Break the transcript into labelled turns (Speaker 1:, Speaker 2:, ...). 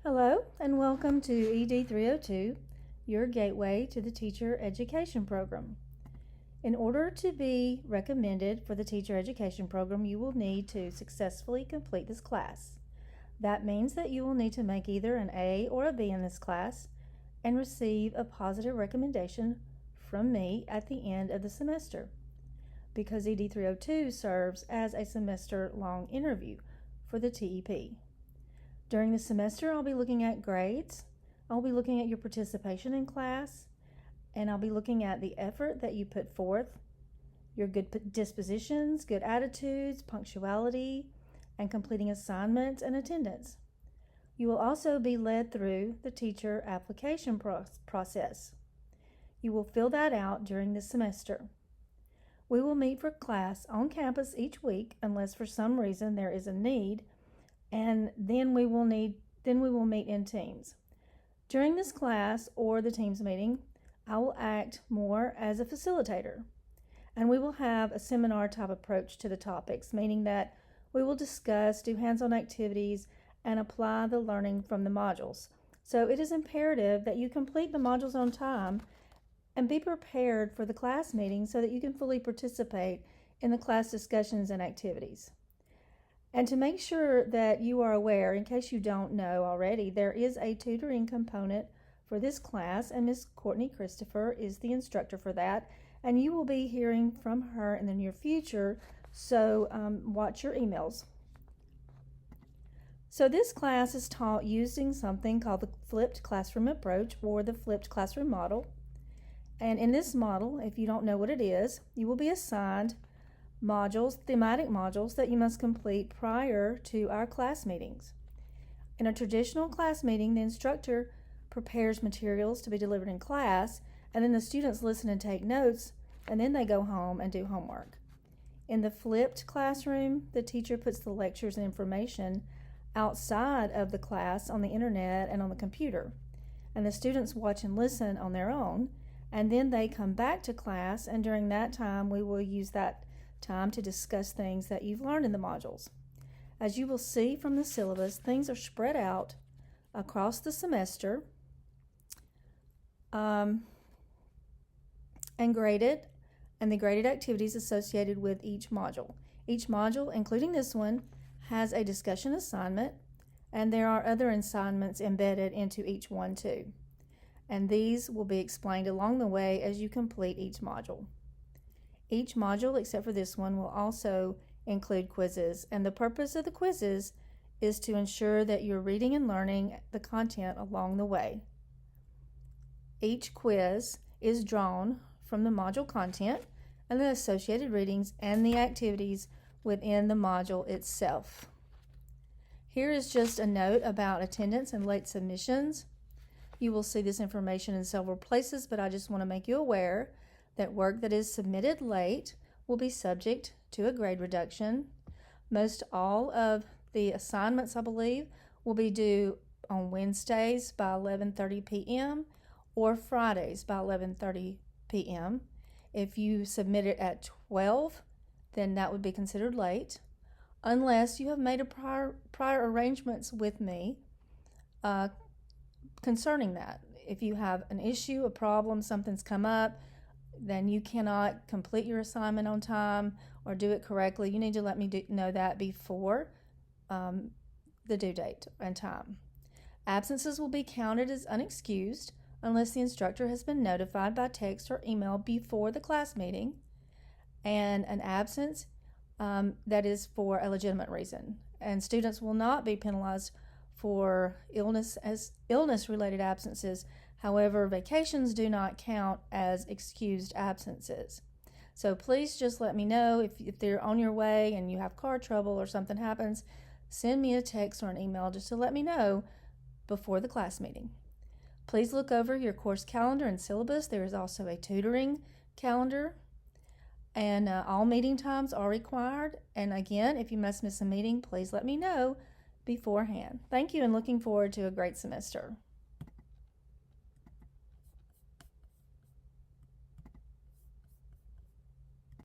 Speaker 1: Hello and welcome to ED 302, your gateway to the teacher education program. In order to be recommended for the teacher education program, you will need to successfully complete this class. That means that you will need to make either an A or a B in this class and receive a positive recommendation from me at the end of the semester, because ED 302 serves as a semester-long interview for the TEP. During the semester, I'll be looking at grades, I'll be looking at your participation in class, and I'll be looking at the effort that you put forth, your good dispositions, good attitudes, punctuality, and completing assignments and attendance. You will also be led through the teacher application process. You will fill that out during the semester. We will meet for class on campus each week unless for some reason there is a need, and then we will meet in teams. During this class or the teams meeting, I will act more as a facilitator, and we will have a seminar type approach to the topics, meaning that we will discuss, do hands-on activities, and apply the learning from the modules. So it is imperative that you complete the modules on time and be prepared for the class meeting so that you can fully participate in the class discussions and activities. And to make sure that you are aware, in case you don't know already, there is a tutoring component for this class, and Ms. Courtney Christopher is the instructor for that, and you will be hearing from her in the near future, so watch your emails. So this class is taught using something called the flipped classroom approach or the flipped classroom model. And in this model, if you don't know what it is, you will be assigned modules, thematic modules that you must complete prior to our class meetings. In a traditional class meeting, the instructor prepares materials to be delivered in class, and then the students listen and take notes, and then they go home and do homework. In the flipped classroom, the teacher puts the lectures and information outside of the class on the internet and on the computer, and the students watch and listen on their own, and then they come back to class, and during that time we will use that time to discuss things that you've learned in the modules. As you will see from the syllabus, things are spread out across the semester and graded, and the graded activities associated with each module. Each module, including this one, has a discussion assignment, and there are other assignments embedded into each one too. And these will be explained along the way as you complete each module. Each module, except for this one, will also include quizzes, and the purpose of the quizzes is to ensure that you're reading and learning the content along the way. Each quiz is drawn from the module content and the associated readings and the activities within the module itself. Here is just a note about attendance and late submissions. You will see this information in several places, but I just want to make you aware that work that is submitted late will be subject to a grade reduction. Most all of the assignments, I believe, will be due on Wednesdays by 11:30 p.m. or Fridays by 11:30 p.m. If you submit it at 12, then that would be considered late, unless you have made a prior arrangements with me concerning that. If you have an issue, a problem, something's come up, then you cannot complete your assignment on time or do it correctly, you need to let me know that before the due date and time. Absences will be counted as unexcused unless the instructor has been notified by text or email before the class meeting, and an absence that is for a legitimate reason. And students will not be penalized for illness-related absences. However, vacations do not count as excused absences. So please just let me know if they're on your way and you have car trouble or something happens, send me a text or an email just to let me know before the class meeting. Please look over your course calendar and syllabus. There is also a tutoring calendar, and all meeting times are required. And again, if you must miss a meeting, please let me know beforehand. Thank you, and looking forward to a great semester.